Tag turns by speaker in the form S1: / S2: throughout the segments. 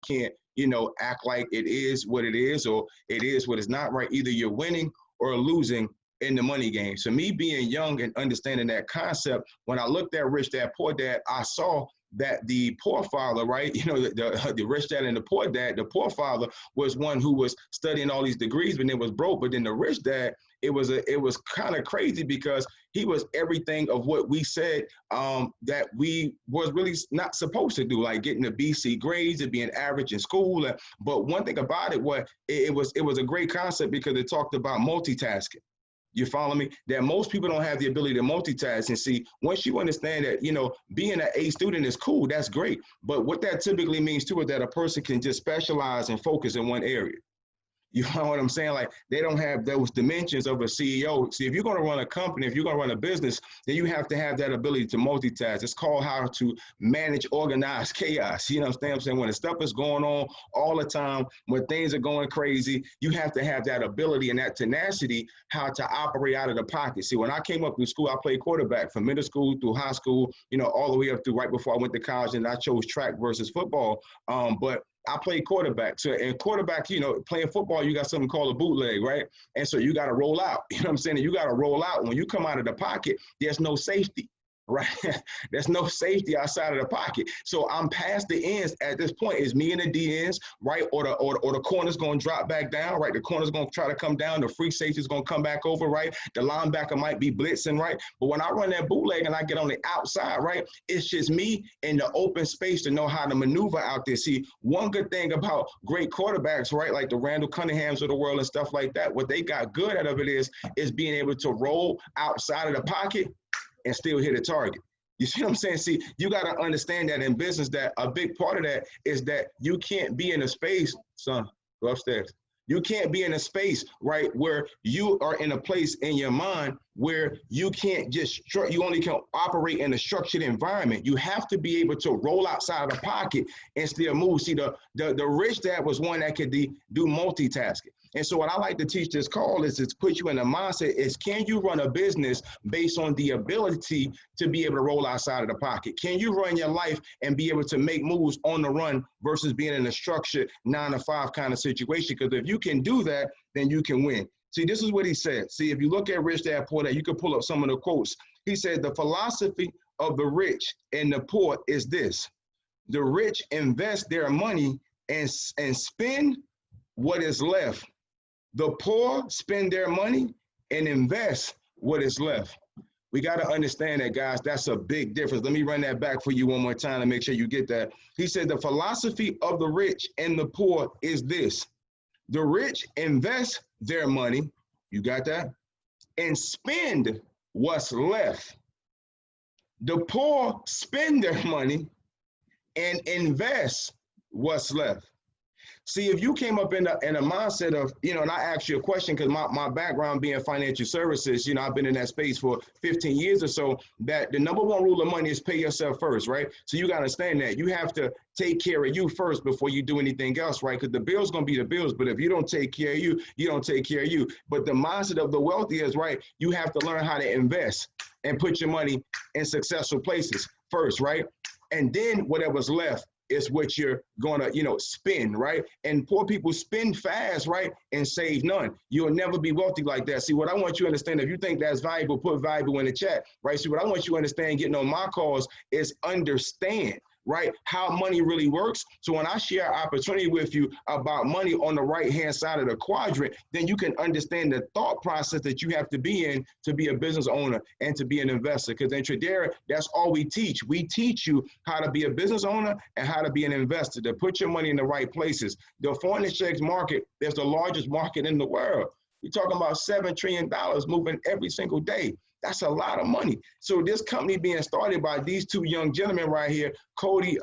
S1: can't, act like it is what it is or it is what it's not, right? Either you're winning or losing in the money game. So me being young and understanding that concept, when I looked at Rich Dad Poor Dad, I saw that the poor father, right? The rich dad and the poor dad, the poor father was one who was studying all these degrees, but it was broke. But then the rich dad, it was kind of crazy because he was everything of what we said that we was really not supposed to do, like getting the BC grades and being average in school. But one thing about it was it was a great concept because it talked about multitasking. You follow me? That most people don't have the ability to multitask. And see, once you understand that, being an A student is cool, that's great. But what that typically means too is that a person can just specialize and focus in one area. You know what I'm saying? Like they don't have those dimensions of a CEO. See, if you're going to run a company, if you're going to run a business, then you have to have that ability to multitask. It's called how to manage organized chaos. You know what I'm saying? When the stuff is going on all the time, when things are going crazy, you have to have that ability and that tenacity, how to operate out of the pocket. See, when I came up through school, I played quarterback from middle school through high school, all the way up through right before I went to college, and I chose track versus football. But I played quarterback. So in quarterback, playing football, you got something called a bootleg, right? And so you got to roll out. You know what I'm saying? You got to roll out. When you come out of the pocket, there's no safety, right? There's no safety outside of the pocket. So I'm past the ends at this point. It's me and the D ends, right? Or the corner's going to drop back down, right? The corner's going to try to come down. The free safety's going to come back over, right? The linebacker might be blitzing, right? But when I run that bootleg and I get on the outside, right, it's just me in the open space to know how to maneuver out there. See, one good thing about great quarterbacks, right, like the Randall Cunninghams of the world and stuff like that, what they got good out of it is being able to roll outside of the pocket and still hit a target. You see what I'm saying? See, you got to understand that in business, that a big part of that is that you can't be in a space, son, go upstairs. You can't be in a space, right, where you are in a place in your mind where you can't just, you only can operate in a structured environment. You have to be able to roll outside of the pocket and still move. See, the rich dad was one that could do multitasking. And so what I like to teach this call is to put you in a mindset is, can you run a business based on the ability to be able to roll outside of the pocket? Can you run your life and be able to make moves on the run versus being in a structured 9-to-5 kind of situation? Because if you can do that, then you can win. See, this is what he said. See, if you look at Rich Dad Poor Dad, you can pull up some of the quotes. He said, the philosophy of the rich and the poor is this: the rich invest their money and spend what is left. The poor spend their money and invest what is left. We got to understand that, guys. That's a big difference. Let me run that back for you one more time to make sure you get that. He said, the philosophy of the rich and the poor is this: the rich invest their money, you got that, and spend what's left. The poor spend their money and invest what's left. See, if you came up in a mindset of, and I asked you a question because my background being financial services, I've been in that space for 15 years or so, that the number one rule of money is pay yourself first, right? So you got to understand that you have to take care of you first before you do anything else, right? Because the bill's going to be the bills, but if you don't take care of you, you don't take care of you. But the mindset of the wealthy is, right, you have to learn how to invest and put your money in successful places first, right? And then whatever's left is what you're gonna, spend, right? And poor people spend fast, right? And save none. You'll never be wealthy like that. See, what I want you to understand, if you think that's valuable, put valuable in the chat, right? See, what I want you to understand getting on my calls is understand, right, how money really works. So when I share opportunity with you about money on the right-hand side of the quadrant, then you can understand the thought process that you have to be in to be a business owner and to be an investor. Because in Tradera, that's all we teach. We teach you how to be a business owner and how to be an investor, to put your money in the right places. The foreign exchange market is the largest market in the world. You're talking about $7 trillion moving every single day. That's a lot of money. So this company being started by these two young gentlemen right here, Cody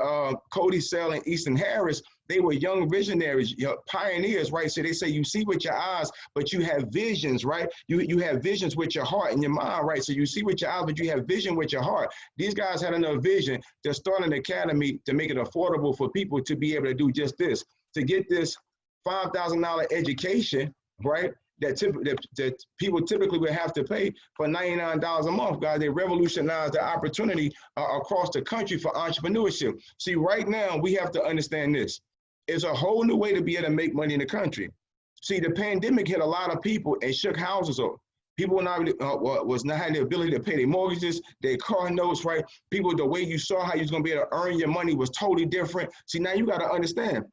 S1: Sell and Easton Harris, they were young visionaries, pioneers, right? So they say you see with your eyes, but you have visions, right? You have visions with your heart and your mind, right? So you see with your eyes, but you have vision with your heart. These guys had enough vision to start an academy to make it affordable for people to be able to do just this, to get this $5,000 education, right? That people typically would have to pay for $99 a month, guys. They revolutionized the opportunity across the country for entrepreneurship. See, right now, we have to understand this. It's a whole new way to be able to make money in the country. See, the pandemic hit a lot of people and shook houses up. People was not having the ability to pay their mortgages, their car notes, right? People, the way you saw how you was gonna be able to earn your money was totally different. See, now you gotta understand,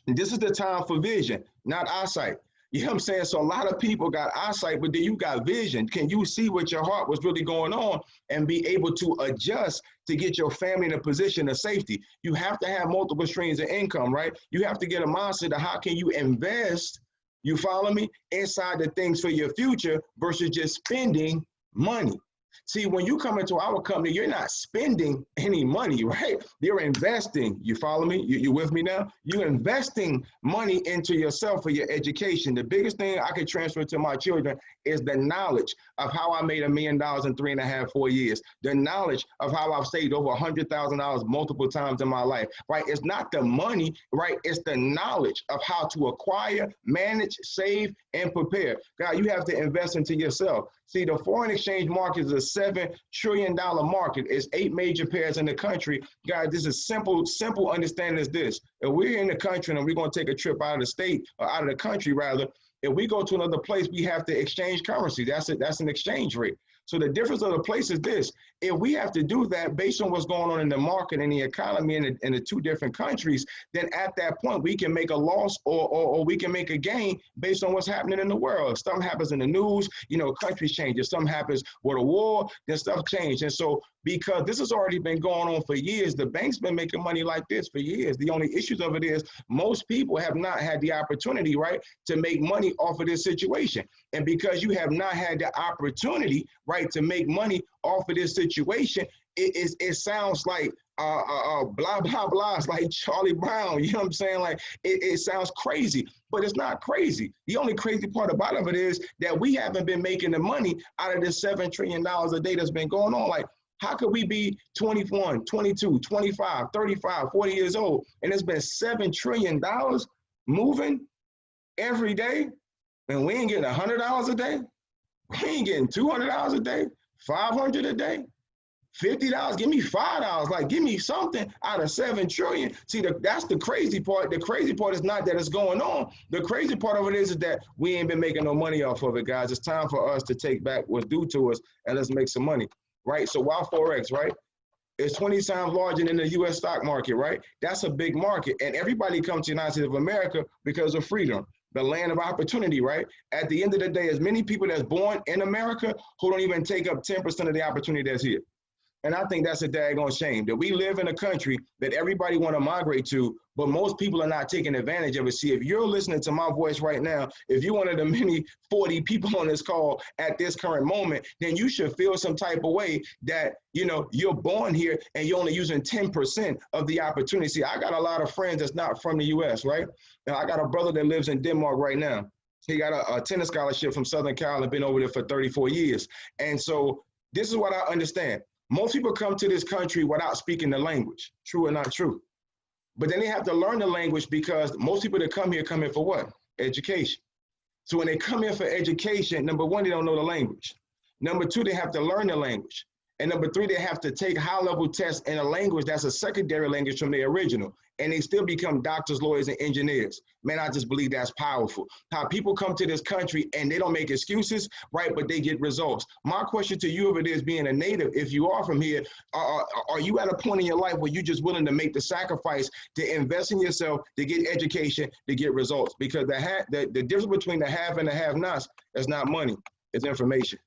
S1: this is the time for vision, not eyesight. You know what I'm saying? So a lot of people got eyesight, but then you got vision. Can you see what your heart was really going on and be able to adjust to get your family in a position of safety? You have to have multiple streams of income, right? You have to get a mindset of how can you invest, you follow me, inside the things for your future versus just spending money. See, when you come into our company, you're not spending any money, right? You're investing. You follow me? You with me now? You're investing money into yourself for your education. The biggest thing I could transfer to my children is the knowledge of how I made $1 million in 3.5, 4 years. The knowledge of how I've saved over $100,000 multiple times in my life, right? It's not the money, right? It's the knowledge of how to acquire, manage, save, and prepare. God, you have to invest into yourself. See, the foreign exchange market is a $7 trillion market. It's 8 major pairs in the country. Guys, this is simple understanding is this. If we're in the country and we're going to take a trip out of the state, or out of the country rather, if we go to another place, we have to exchange currency. That's it. That's an exchange rate. So the difference of the place is this. If we have to do that based on what's going on in the market and the economy in the 2 different countries, then at that point, we can make a loss or we can make a gain based on what's happening in the world. If something happens in the news, you know, countries change. If something happens with a war, then stuff changes. And so because this has already been going on for years, the bank's been making money like this for years. The only issues of it is most people have not had the opportunity, right, to make money off of this situation. And because you have not had the opportunity, right, to make money off of this situation, it sounds like blah, blah, blah. It's like Charlie Brown, you know what I'm saying? Like, it sounds crazy, but it's not crazy. The only crazy part about it is that we haven't been making the money out of this $7 trillion a day that's been going on. Like, how could we be 21, 22, 25, 35, 40 years old, and it's been $7 trillion moving every day, and we ain't getting $100 a day? We ain't getting $200 a day, $500 a day, $50. Give me $5. Like, give me something out of $7 trillion. See, that's the crazy part. The crazy part is not that it's going on. The crazy part of it is that we ain't been making no money off of it, guys. It's time for us to take back what's due to us and let's make some money, right? So while Forex, right, it's 20 times larger than the U.S. stock market, right? That's a big market. And everybody comes to the United States of America because of freedom, the land of opportunity, right? At the end of the day, as many people that's born in America who don't even take up 10% of the opportunity that's here. And I think that's a daggone shame that we live in a country that everybody want to migrate to, but most people are not taking advantage of it. See, if you're listening to my voice right now, if you're one of the many 40 people on this call at this current moment, then you should feel some type of way that, you know, you're born here and you're only using 10% of the opportunity. See, I got a lot of friends that's not from the U.S., right? Now, I got a brother that lives in Denmark right now. He got a tennis scholarship from Southern Cal and been over there for 34 years. And so this is what I understand. Most people come to this country without speaking the language, true or not true. But then they have to learn the language because most people that come here for what? Education. So when they come here for education, number one, they don't know the language. Number two, they have to learn the language. And number three, they have to take high-level tests in a language that's a secondary language from their original. And they still become doctors, lawyers, and engineers. Man, I just believe that's powerful. How people come to this country and they don't make excuses, right, but they get results. My question to you, if it is being a native, if you are from here, are you at a point in your life where you're just willing to make the sacrifice to invest in yourself, to get education, to get results? Because the difference between the have and the have-nots is not money, it's information.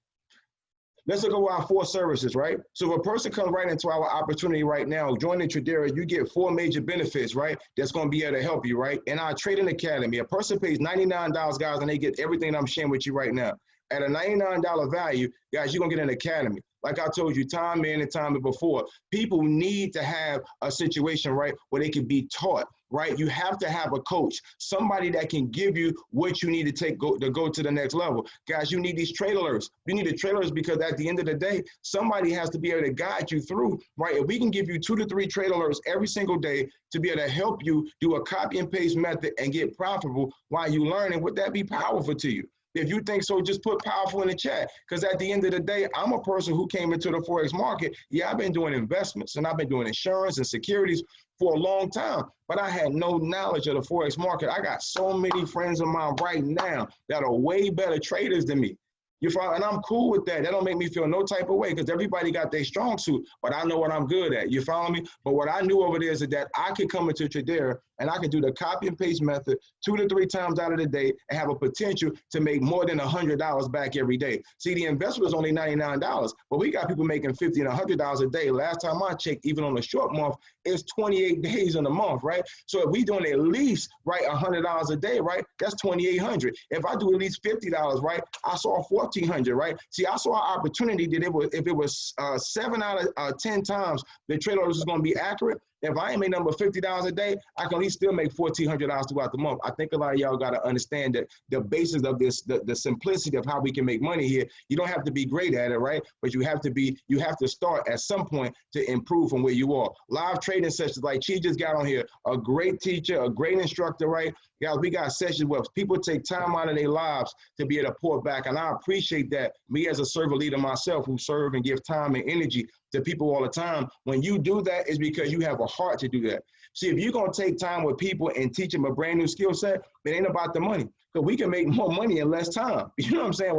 S1: Let's look at our 4 services, right? So if a person comes right into our opportunity right now, joining Tradera, you get 4 major benefits, right? That's going to be able to help you, right? In our trading academy, a person pays $99, guys, and they get everything I'm sharing with you right now. At a $99 value, guys, you're going to get an academy. Like I told you, time in and time before, people need to have a situation, right, where they can be taught, right? You have to have a coach, somebody that can give you what you need to go to the next level. Guys, you need these trailers. You need the trailers because at the end of the day, somebody has to be able to guide you through, right? If we can give you 2 to 3 trailers every single day to be able to help you do a copy and paste method and get profitable while you learning, would that be powerful to you? If you think so, just put powerful in the chat. Because at the end of the day, I'm a person who came into the Forex market. Yeah, I've been doing investments and I've been doing insurance and securities for a long time, but I had no knowledge of the Forex market. I got so many friends of mine right now that are way better traders than me. You follow? And I'm cool with that. That don't make me feel no type of way because everybody got their strong suit, but I know what I'm good at. You follow me? But what I knew over there is that I could come into Tradera and I could do the copy and paste method 2 to 3 times out of the day and have a potential to make more than $100 back every day. See, the investment is only $99, but we got people making $50 and $100 a day. Last time I checked, even on a short month, it's 28 days in a month, right? So if we doing at least, right, $100 a day, right, that's 2,800. If I do at least $50, right, I saw 1,400, right? See, I saw an opportunity that if it was 7 out of 10 times the trade orders is going to be accurate. If I ain't make number $50 a day, I can at least still make $1,400 throughout the month. I think a lot of y'all got to understand that the basis of this, the simplicity of how we can make money here. You don't have to be great at it, right? But you have to start at some point to improve from where you are. Live trading sessions like Chi just got on here, a great teacher, a great instructor, right? Guys, we got sessions where people take time out of their lives to be able to pour back. And I appreciate that. Me as a servant leader myself who serve and give time and energy to people all the time. When you do that, it's because you have a heart to do that. See, if you're going to take time with people and teach them a brand new skill set, it ain't about the money. Because we can make more money in less time. You know what I'm saying?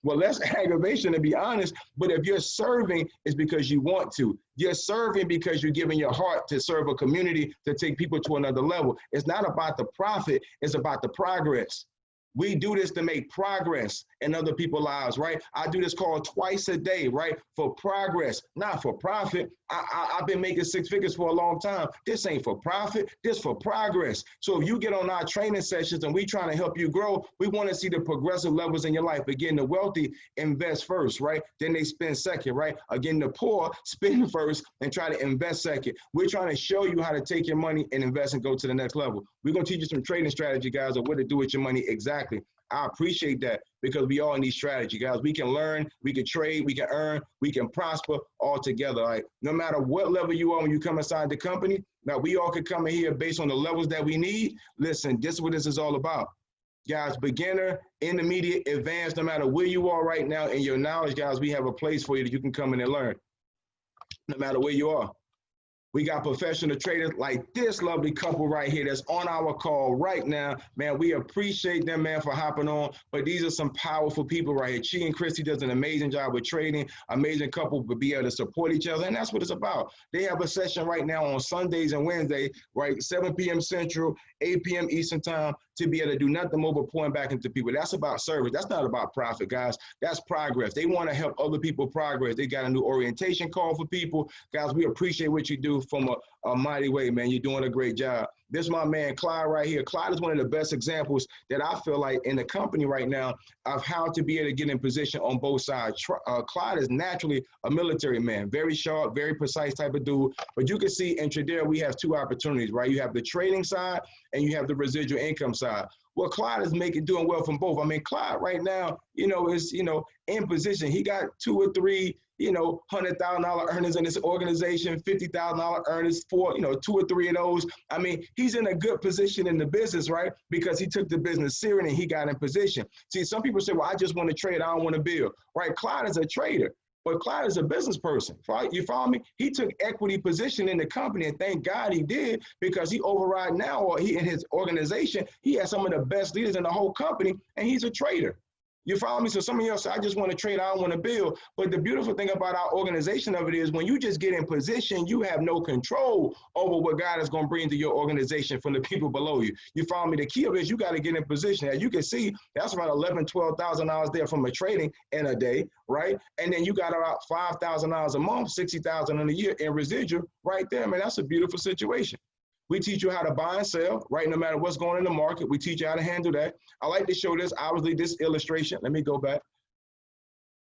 S1: With less aggravation, to be honest. But if you're serving, it's because you want to. You're serving because you're giving your heart to serve a community, to take people to another level. It's not about the profit. It's about the progress. We do this to make progress in other people's lives, right? I do this call twice a day, right? For progress, not for profit. I've been making 6 figures for a long time. This ain't for profit, this for progress. So if you get on our training sessions and we trying to help you grow, we want to see the progressive levels in your life. Again, the wealthy invest first, right? Then they spend second, right? Again, the poor spend first and try to invest second. We're trying to show you how to take your money and invest and go to the next level. We're going to teach you some trading strategy, guys, of what to do with your money exactly. I appreciate that because we all need strategy, guys. We can learn, we can trade, we can earn, we can prosper all together. Like no matter what level you are when you come inside the company, now we all can come in here based on the levels that we need. Listen, this is what this is all about. Guys, beginner, intermediate, advanced, no matter where you are right now in your knowledge, guys, we have a place for you that you can come in and learn, no matter where you are. We got professional traders like this lovely couple right here that's on our call right now. Man, we appreciate them, man, for hopping on. But these are some powerful people right here. Chi and Christy does an amazing job with trading. Amazing couple to be able to support each other. And that's what it's about. They have a session right now on Sundays and Wednesdays, right? 7 p.m. Central, 8 p.m. Eastern time, to be able to do nothing more but pouring back into people. That's about service. That's not about profit, guys. That's progress. They want to help other people progress. They got a new orientation call for people. Guys, we appreciate what you do from a mighty way, man. You're doing a great job. This is my man, Clyde, right here. Clyde is one of the best examples that I feel like in the company right now of how to be able to get in position on both sides. Clyde is naturally a military man, very sharp, very precise type of dude. But you can see in Tradera, we have 2 opportunities, right? You have the trading side and you have the residual income side. Well, Clyde is doing well from both. I mean, Clyde right now, is, in position. He got 2 or 3, $100,000 earners in this organization, $50,000 earners for, 2 or 3 of those. I mean, he's in a good position in the business, right? Because he took the business serious and he got in position. See, some people say, well, I just want to trade. I don't want to build, right? Clyde is a trader. But Clyde is a business person, right? You follow me? He took equity position in the company, and thank God he did, because he override now, or he in his organization, he has some of the best leaders in the whole company, and he's a trader. You follow me? So some of y'all say, I just want to trade, I don't want to build. But the beautiful thing about our organization of it is when you just get in position, you have no control over what God is going to bring to your organization from the people below you. You follow me? The key of it is you got to get in position. As you can see, that's about $11,000, $12,000 there from a trading in a day, right? And then you got about $5,000 a month, $60,000 in a year in residual right there, man. That's a beautiful situation. We teach you how to buy and sell, right? No matter what's going in the market, we teach you how to handle that. I like to show this, obviously, this illustration. Let me go back.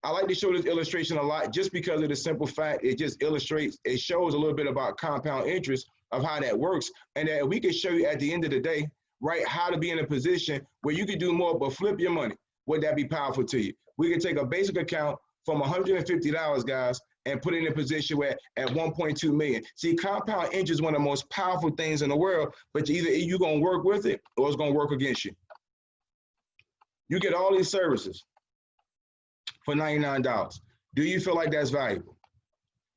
S1: I like to show this illustration a lot just because of the simple fact it just illustrates, it shows a little bit about compound interest of how that works. And that we can show you at the end of the day, right, how to be in a position where you can do more but flip your money. Would that be powerful to you? We can take a basic account from $150, guys, and put it in a position where at 1.2 million. See, compound interest is one of the most powerful things in the world, but either you're going to work with it or it's going to work against you. You get all these services for $99. Do you feel like that's valuable?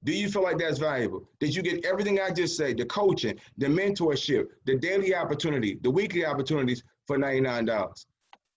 S1: Do you feel like that's valuable? Did you get everything I just said, the coaching, the mentorship, the daily opportunity, the weekly opportunities for $99?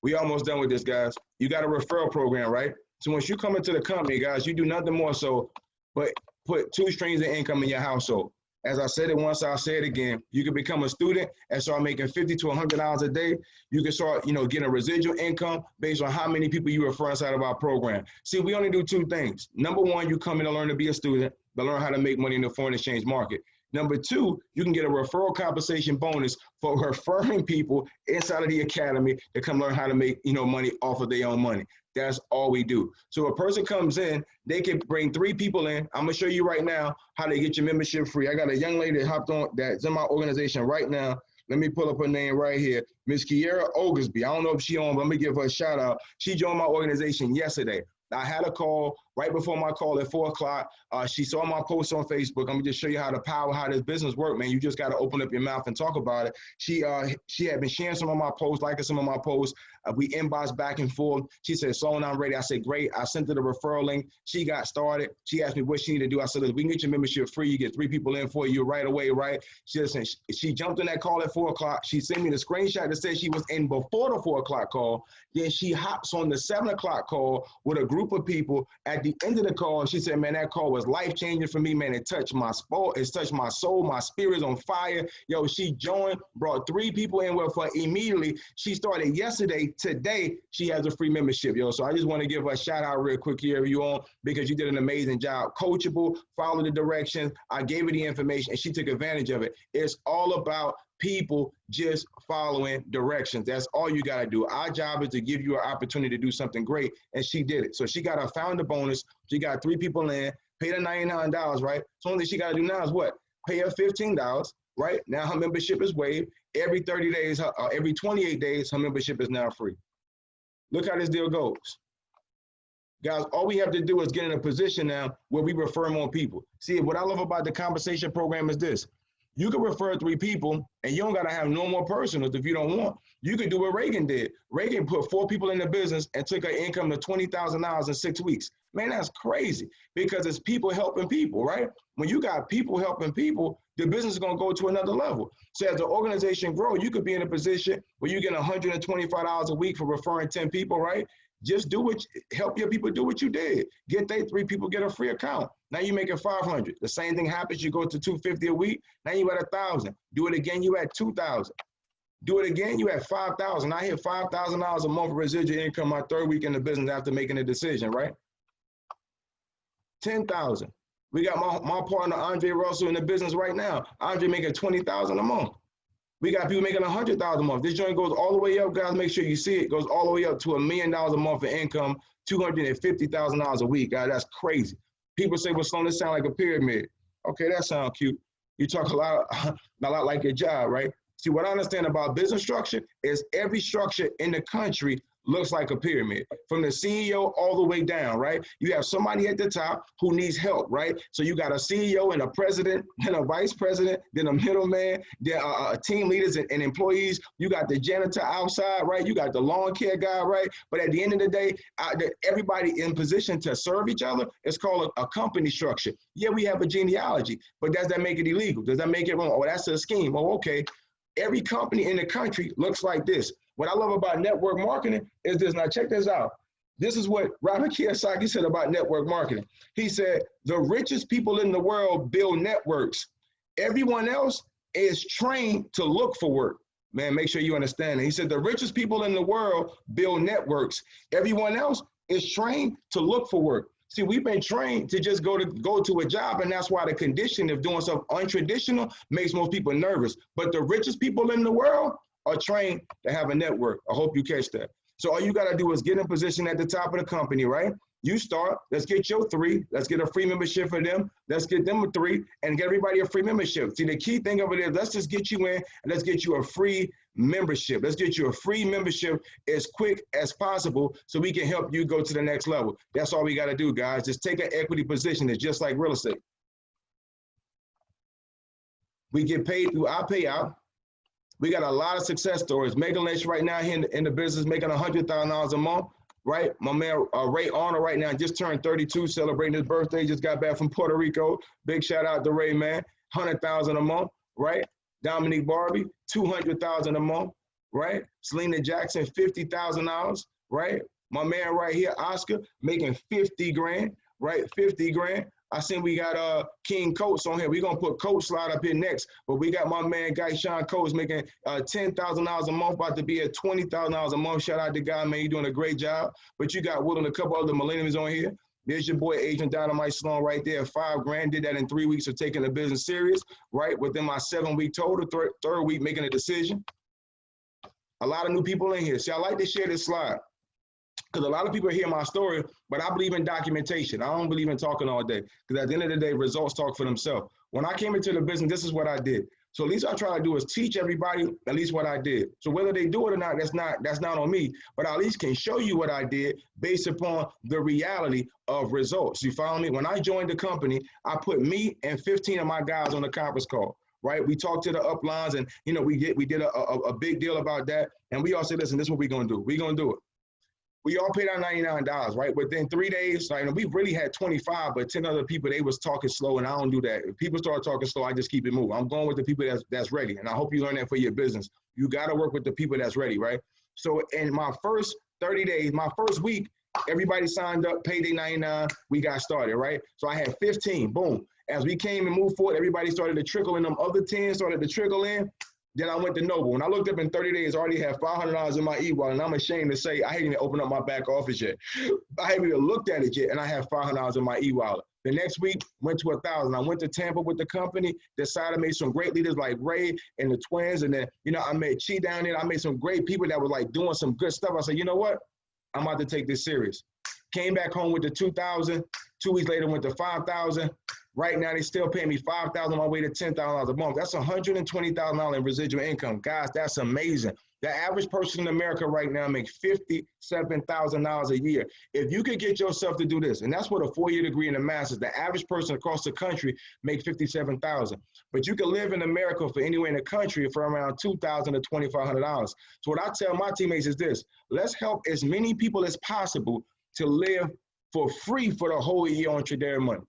S1: We almost done with this, guys. You got a referral program, right? So once you come into the company, guys, you do nothing more so but put 2 streams of income in your household. As I said it once, I'll say it again. You can become a student and start making $50 to $100 a day. You can start, getting a residual income based on how many people you refer inside of our program. See, we only do 2 things. Number 1, you come in to learn to be a student, to learn how to make money in the foreign exchange market. Number 2, you can get a referral compensation bonus for referring people inside of the academy to come learn how to make, money off of their own money. That's all we do. So a person comes in, they can bring 3 people in. I'm gonna show you right now how to get your membership free. I got a young lady that hopped on that's in my organization right now. Let me pull up her name right here. Miss Kiera Oglesby. I don't know if she on, but let me give her a shout out. She joined my organization yesterday. I had a call right before my call at 4 o'clock. She saw my post on Facebook. I'm gonna just show you how this business work, man. You just gotta open up your mouth and talk about it. She had been sharing some of my posts, liking some of my posts. We inboxed back and forth. She said, "Sloan, I'm ready." I said, "Great." I sent her the referral link. She got started. She asked me what she needed to do. I said, "We can get your membership free. You get 3 people in for you right away, right?" She jumped in that call at 4 o'clock. She sent me the screenshot that said she was in before the 4 o'clock call. Then she hops on the 7 o'clock call with a group of people. At the end of the call, she said, "Man, that call was life-changing for me, man. It touched my soul. It's touched my soul. My spirit's on fire." Yo, she joined, brought 3 people in with her immediately. She started yesterday. Today, she has a free membership, yo. So I just want to give her a shout out real quick here, you all, because you did an amazing job. Coachable, follow the directions. I gave her the information and she took advantage of it. It's all about people just following directions. That's all you got to do. Our job is to give you an opportunity to do something great, and she did it. So she got a founder bonus. She got 3 people in, paid her $99, right? So only she got to do now is what? Pay her $15, right? Now her membership is waived. Every 30 days, every 28 days, her membership is now free. Look how this deal goes. Guys, all we have to do is get in a position now where we refer more people. See, what I love about the compensation program is this. You can refer 3 people, and you don't got to have no more personals if you don't want. You could do what Reagan did. Reagan put 4 people in the business and took her income to $20,000 in 6 weeks. Man, that's crazy because it's people helping people, right? When you got people helping people, the business is going to go to another level. So as the organization grows, you could be in a position where you get $125 a week for referring 10 people, right? Just help your people do what you did. Get 3 people, get a free account. Now you make it 500. The same thing happens. You go to 250 a week. Now you at 1,000. Do it again. You at 2,000. Do it again. You at 5,000. I hit $5,000 a month of residual income my 3rd week in the business after making a decision, right? 10,000. We got my partner Andre Russell in the business right now. Andre making $20,000 a month. We got people making $100,000 a month. This joint goes all the way up, guys. Make sure you see it. Goes all the way up to $1 million a month of income, $250,000 a week. Guys, that's crazy. People say, "Well, Sloan, this sound like a pyramid." Okay, that sounds cute. You talk a lot like your job, right? See, what I understand about business structure is every structure in the country looks like a pyramid from the CEO all the way down, right? You have somebody at the top who needs help, right? So you got a CEO and a president, then a vice president, then a middleman, then team leaders and employees. You got the janitor outside, right? You got the lawn care guy, right? But at the end of the day, everybody in position to serve each other. It's called a company structure. Yeah, we have a genealogy, but does that make it illegal? Does that make it wrong? Oh, that's a scheme. Oh, okay. Every company in the country looks like this. What I love about network marketing is this. Now check this out. This is what Robert Kiyosaki said about network marketing. He said, "The richest people in the world build networks. Everyone else is trained to look for work." Man, make sure you understand it. He said, "The richest people in the world build networks. Everyone else is trained to look for work." See, we've been trained to just go to a job, and that's why the condition of doing something untraditional makes most people nervous. But the richest people in the world are trained to have a network. I hope you catch that. So all you got to do is get in position at the top of the company, right? You start, let's get your 3, let's get a free membership for them, let's get them a 3, and get everybody a free membership. See, the key thing of it is, let's just get you in, and let's get you a free membership. Let's get you a free membership as quick as possible so we can help you go to the next level. That's all we got to do, guys. Just take an equity position. It's just like real estate. We get paid through our payout. We got a lot of success stories. Megan Lynch right now here in the business making $100,000 a month, right? My man Ray Arnold right now just turned 32, celebrating his birthday, just got back from Puerto Rico. Big shout out to Ray, man. 100,000 a month, right? Dominique Barbie, 200,000 a month, right? Selena Jackson, $50,000, right? My man right here, Oscar, making 50 grand, right? 50 grand. I seen we got King Coates on here. We're going to put Coates slide up here next. But we got my man, Guy Sean Coates, making $10,000 a month, about to be at $20,000 a month. Shout out to Guy, man. You're doing a great job. But you got Will and a couple other millennials on here. There's your boy, Agent Dynamite Sloan, right there, 5 grand. Did that in 3 weeks of taking the business serious, right? Within my 7-week total, third week making a decision. A lot of new people in here. See, I like to share this slide, because a lot of people hear my story, but I believe in documentation. I don't believe in talking all day, because at the end of the day, results talk for themselves. When I came into the business, this is what I did. So at least I try to do is teach everybody at least what I did. So whether they do it or not, that's not on me, but I at least can show you what I did based upon the reality of results. You follow me? When I joined the company, I put me and 15 of my guys on the conference call. Right, we talked to the uplines, and we did a big deal about that, and we all said, listen, this is what we're gonna do. We're gonna do it. We all paid out $99, right? Within 3 days, we really had 25, but 10 other people, they was talking slow, and I don't do that. If people start talking slow, I just keep it moving. I'm going with the people that's ready, and I hope you learn that for your business. You got to work with the people that's ready, right? So in my first 30 days, my first week, everybody signed up, paid their $99, we got started, right? So I had 15, boom. As we came and moved forward, everybody started to trickle in. Them other 10 started to trickle in. Then I went to Noble. When I looked up in 30 days, I already had $500 in my e-wallet, and I'm ashamed to say I hadn't even opened up my back office yet. I haven't even looked at it yet, and I have $500 in my e-wallet. The next week, went to 1,000. I went to Tampa with the company, decided I made some great leaders like Ray and the twins, and then, I met Chi down there. I made some great people that were doing some good stuff. I said, you know what? I'm about to take this serious. Came back home with the 2,000. 2 weeks later, went to 5,000. Right now, they still paying me $5,000 on my way to $10,000 a month. That's $120,000 in residual income. Guys, that's amazing. The average person in America right now makes $57,000 a year. If you could get yourself to do this, and that's what a 4-year degree in the master's, the average person across the country makes $57,000. But you can live in America for anywhere in the country for around $2,000 to $2,500. So what I tell my teammates is this: let's help as many people as possible to live for free for the whole year on Tradera money.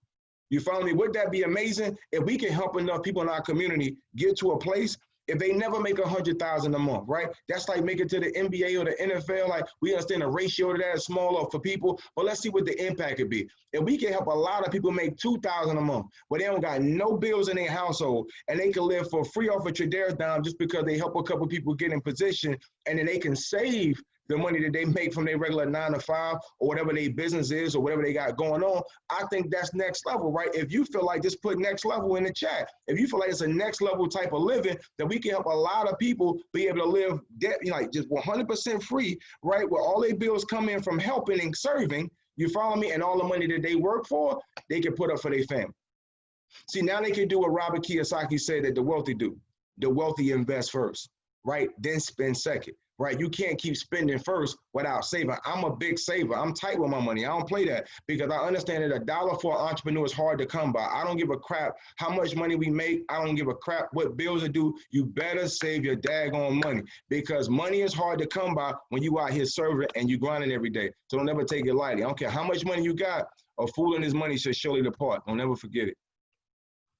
S1: You follow me? Would that be amazing if we can help enough people in our community get to a place if they never make $100,000 a month, right? That's like making it to the NBA or the NFL. We understand the ratio to that is smaller for people, but let's see what the impact could be. If we can help a lot of people make $2,000 a month, but they don't got no bills in their household, and they can live for free off of Tradera's dime just because they help a couple people get in position, and then they can save the money that they make from their regular 9 to 5 or whatever their business is or whatever they got going on. I think that's next level, right? If you feel like, just put next level in the chat. If you feel like it's a next level type of living, that we can help a lot of people be able to live debt, just 100% free, right? Where all their bills come in from helping and serving, you follow me? And all the money that they work for, they can put up for their family. See, now they can do what Robert Kiyosaki said that the wealthy do. The wealthy invest first, right? Then spend second. Right, you can't keep spending first without saving. I'm a big saver. I'm tight with my money. I don't play that because I understand that $1 for an entrepreneur is hard to come by. I don't give a crap how much money we make. I don't give a crap what bills to do. You better save your daggone money because money is hard to come by when you out here serving and you grinding every day. So don't ever take it lightly. I don't care how much money you got. A fool and his money should surely depart. Don't ever forget it.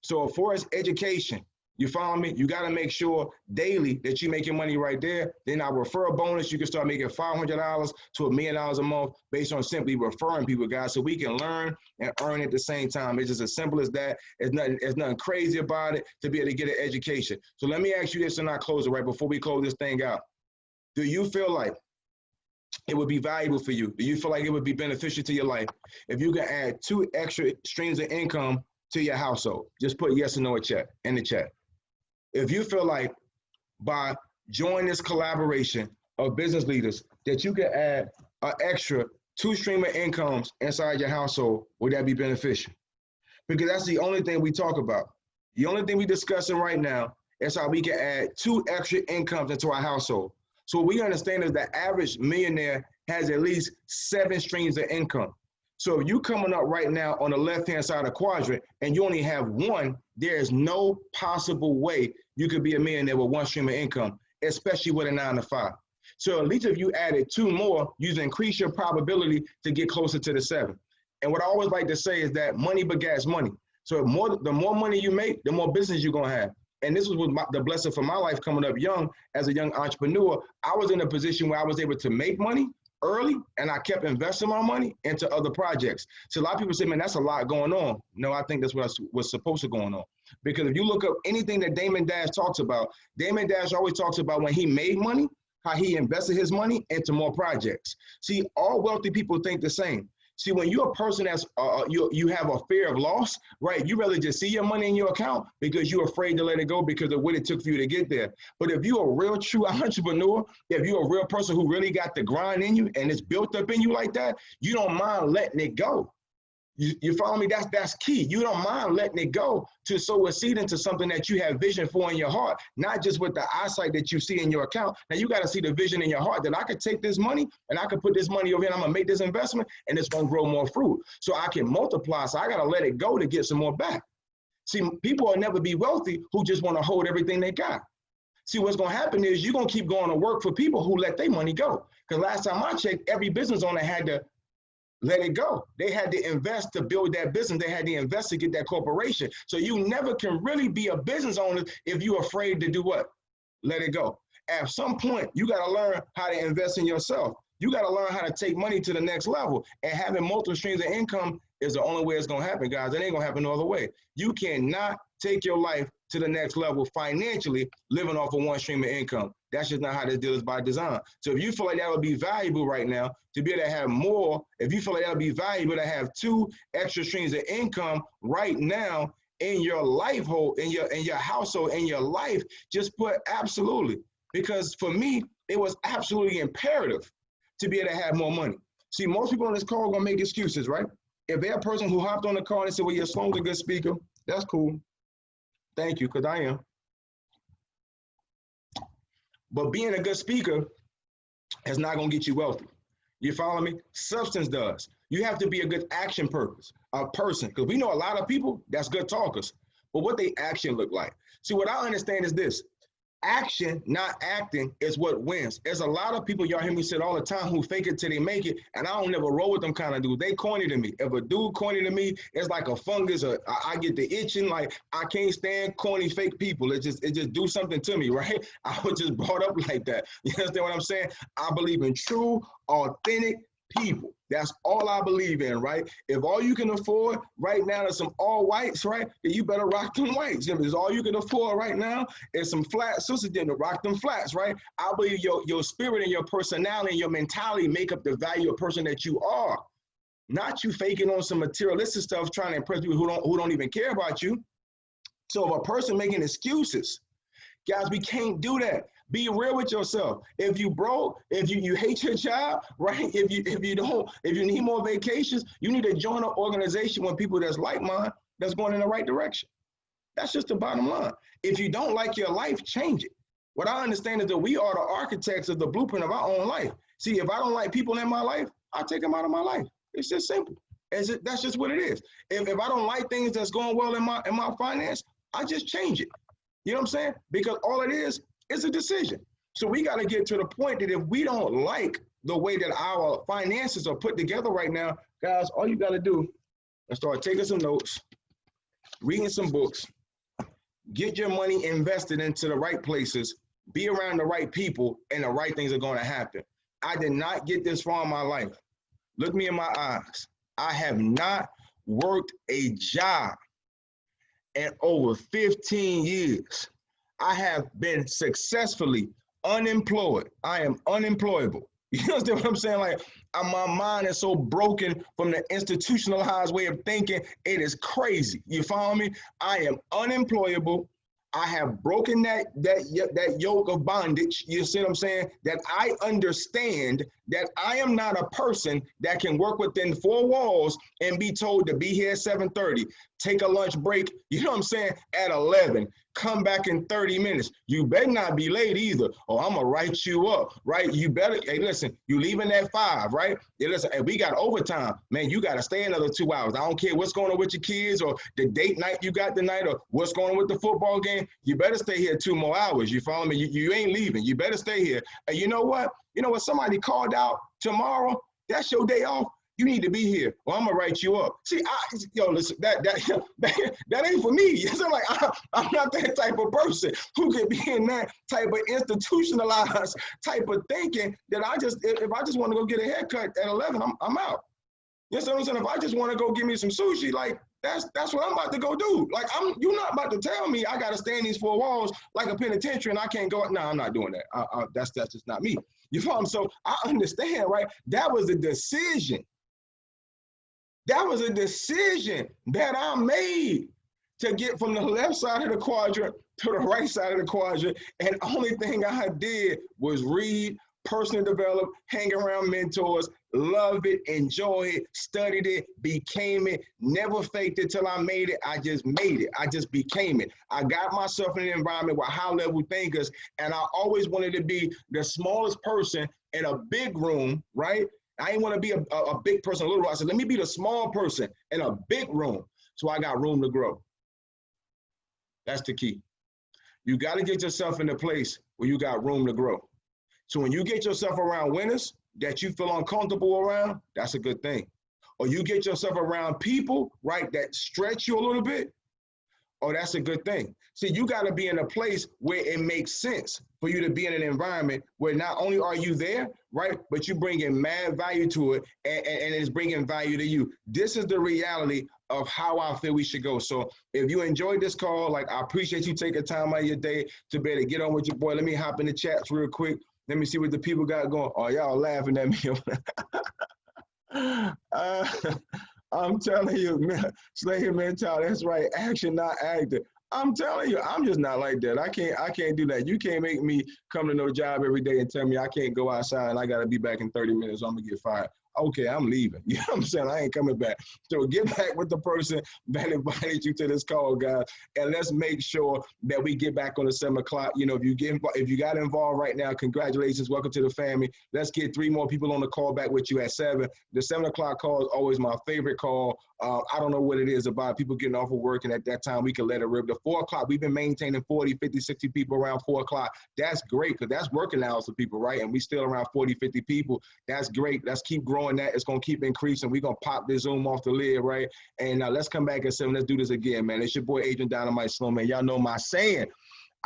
S1: So as far as education, you follow me? You got to make sure daily that you make your money right there. Then our referral bonus, you can start making $500 to $1 million a month based on simply referring people, guys, so we can learn and earn at the same time. It's just as simple as that. It's nothing crazy about it to be able to get an education. So let me ask you this and I close it right before we close this thing out. Do you feel like it would be valuable for you? Do you feel like it would be beneficial to your life if you can add 2 extra streams of income to your household? Just put yes or no in the chat. If you feel like by joining this collaboration of business leaders that you can add an extra 2 stream of incomes inside your household, would that be beneficial? Because that's the only thing we talk about. The only thing we're discussing right now is how we can add 2 extra incomes into our household. So what we understand is the average millionaire has at least 7 streams of income. So if you coming up right now on the left-hand side of the quadrant and you only have 1, there is no possible way you could be a millionaire with 1 stream of income. especially with a 9 to 5. So at least if you added 2 more, you increase your probability to get closer to the 7. And what I always like to say is that money begets money. So the more money you make, the more business you're going to have. And this was the blessing for my life coming up young as a young entrepreneur. I was in a position where I was able to make money early, and I kept investing my money into other projects. So a lot of people say, man, that's a lot going on. No, I think that's what's supposed to go on. Because if you look up anything that Damon Dash talks about, Damon Dash always talks about when he made money, how he invested his money into more projects. See, all wealthy people think the same. See, when you're a person that's, you have a fear of loss, right? You rather just see your money in your account because you're afraid to let it go because of what it took for you to get there. But if you're a real true entrepreneur, if you're a real person who really got the grind in you and it's built up in you like that, you don't mind letting it go. You follow me? That's key. You don't mind letting it go to sow a seed into something that you have vision for in your heart, not just with the eyesight that you see in your account. Now you got to see the vision in your heart that I could take this money and I could put this money over here and I'm gonna make this investment and it's gonna grow more fruit. So I can multiply. So I gotta let it go to get some more back. See, people will never be wealthy who just want to hold everything they got. See, what's gonna happen is you're gonna keep going to work for people who let their money go. Because last time I checked, every business owner had to let it go. They had to invest to build that business. They had to invest to get that corporation. So you never can really be a business owner if you're afraid to do what? Let it go. At some point, you got to learn how to invest in yourself. You got to learn how to take money to the next level. And having multiple streams of income is the only way it's going to happen, guys. It ain't going to happen no other way. You cannot take your life to the next level financially living off of one stream of income. That's just not how this deal is by design. So if you feel like that would be valuable right now to be able to have more, if you feel like that would be valuable to have 2 extra streams of income right now in your life, in your household, in your life, just put absolutely. Because for me, it was absolutely imperative to be able to have more money. See, most people on this call are gonna make excuses, right? If they're a person who hopped on the call and said, well, your Sloan's a good speaker, that's cool. Thank you, because I am. But being a good speaker is not going to get you wealthy. You follow me? Substance does. You have to be a good action person, because we know a lot of people that's good talkers, but what they action look like. See, what I understand is this. Action, not acting, is what wins. There's a lot of people, y'all hear me say it all the time, who fake it till they make it, and I don't never roll with them kind of dudes. They corny to me. If a dude corny to me, it's like a fungus, or I get the itching, like I can't stand corny fake people. It just do something to me, right? I was just brought up like that. You understand what I'm saying? I believe in true, authentic people. That's all I believe in, right? If all you can afford right now is some all whites, right, then you better rock them whites. If it's all you can afford right now is some flat sisters, then to rock them flats, right? I believe your spirit and your personality and your mentality make up the value of person that you are. Not you faking on some materialistic stuff trying to impress people who don't even care about you. So if a person making excuses, guys, we can't do that. Be real with yourself. If you broke, if you hate your job, right? If you need more vacations, you need to join an organization with people that's like mine, that's going in the right direction. That's just the bottom line. If you don't like your life, change it. What I understand is that we are the architects of the blueprint of our own life. See, if I don't like people in my life, I'll take them out of my life. It's just simple. That's just what it is. If I don't like things that's going well in my finance, I just change it. You know what I'm saying? Because all it is a decision. So we got to get to the point that if we don't like the way that our finances are put together right now, guys, all you got to do is start taking some notes, reading some books, get your money invested into the right places, be around the right people, and the right things are going to happen. I did not get this far in my life. Look me in my eyes. I have not worked a job in over 15 years. I have been successfully unemployed. I am unemployable. You understand what I'm saying? Like, my mind is so broken from the institutionalized way of thinking. It is crazy. You follow me? I am unemployable. I have broken that yoke of bondage. You see what I'm saying? That I understand that I am not a person that can work within four walls and be told to be here at 7:30, take a lunch break, you know what I'm saying, at 11, come back in 30 minutes. You better not be late either, or I'm gonna write you up, right? You better, hey, listen, you leaving at 5, right? Hey, listen, hey, we got overtime. Man, you gotta stay another 2 hours. I don't care what's going on with your kids or the date night you got tonight or what's going on with the football game. You better stay here 2 more hours. You follow me? You ain't leaving. You better stay here. And you know what? You know what? Somebody called out tomorrow. That's your day off. You need to be here, or I'm gonna write you up. See, listen, that ain't for me. It's like I'm not that type of person who can be in that type of institutionalized type of thinking that if I just want to go get a haircut at 11, I'm out. You know what I'm saying? If I just want to go get me some sushi, like that's what I'm about to go do. Like you're not about to tell me I gotta stay in these four walls like a penitentiary and I can't go. No, I'm not doing that. That's just not me. You follow me? So I understand, right? That was a decision. That was a decision that I made to get from the left side of the quadrant to the right side of the quadrant. And the only thing I did was read, personally develop, hang around mentors, love it, enjoy it, studied it, became it, never faked it till I made it. I just made it. I just became it. I got myself in an environment with high level thinkers, and I always wanted to be the smallest person in a big room, right? I didn't want to be a big person, a little. I said, let me be the small person in a big room. So I got room to grow. That's the key. You got to get yourself in a place where you got room to grow. So when you get yourself around winners that you feel uncomfortable around, that's a good thing. Or you get yourself around people, right, that stretch you a little bit, oh, that's a good thing. See, you got to be in a place where it makes sense for you to be in an environment where not only are you there, right, but you bring in mad value to it and it's bringing value to you. This is the reality of how I feel we should go. So if you enjoyed this call, like I appreciate you taking time out of your day to be able to get on with your boy. Let me hop in the chats real quick. Let me see what the people got going. Oh, y'all laughing at me. I'm telling you, man, slave mentality. That's right. Action, not acting. I'm telling you, I'm just not like that. I can't do that. You can't make me come to no job every day and tell me I can't go outside and I got to be back in 30 minutes. Or I'm going to get fired. Okay, I'm leaving. You know what I'm saying? I ain't coming back. So get back with the person that invited you to this call, guys, and let's make sure that we get back on the 7 o'clock. You know, if you got involved right now, congratulations. Welcome to the family. Let's get 3 more people on the call back with you at 7. The 7 o'clock call is always my favorite call. I don't know what it is about people getting off of work, and at that time we can let it rip. The 4 o'clock, we've been maintaining 40, 50, 60 people around 4 o'clock. That's great because that's working hours for people, right? And we still around 40, 50 people. That's great. Let's keep growing that. It's going to keep increasing. We're going to pop this Zoom off the lid, right? And let's come back at 7. Let's do this again, man. It's your boy, Agent Dynamite Sloan, man. Y'all know my saying.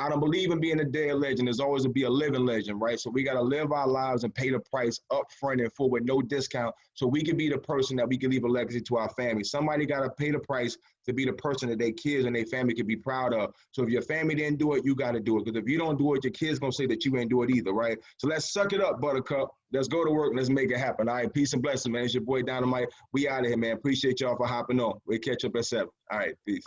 S1: I don't believe in being a dead legend. There's always to be a living legend, right? So we got to live our lives and pay the price up front and full with no discount so we can be the person that we can leave a legacy to our family. Somebody got to pay the price to be the person that their kids and their family can be proud of. So if your family didn't do it, you got to do it. Because if you don't do it, your kids going to say that you ain't do it either, right? So let's suck it up, Buttercup. Let's go to work and let's make it happen. All right, peace and blessings, man. It's your boy Dynamite. We out of here, man. Appreciate y'all for hopping on. We'll catch up at 7. All right, peace.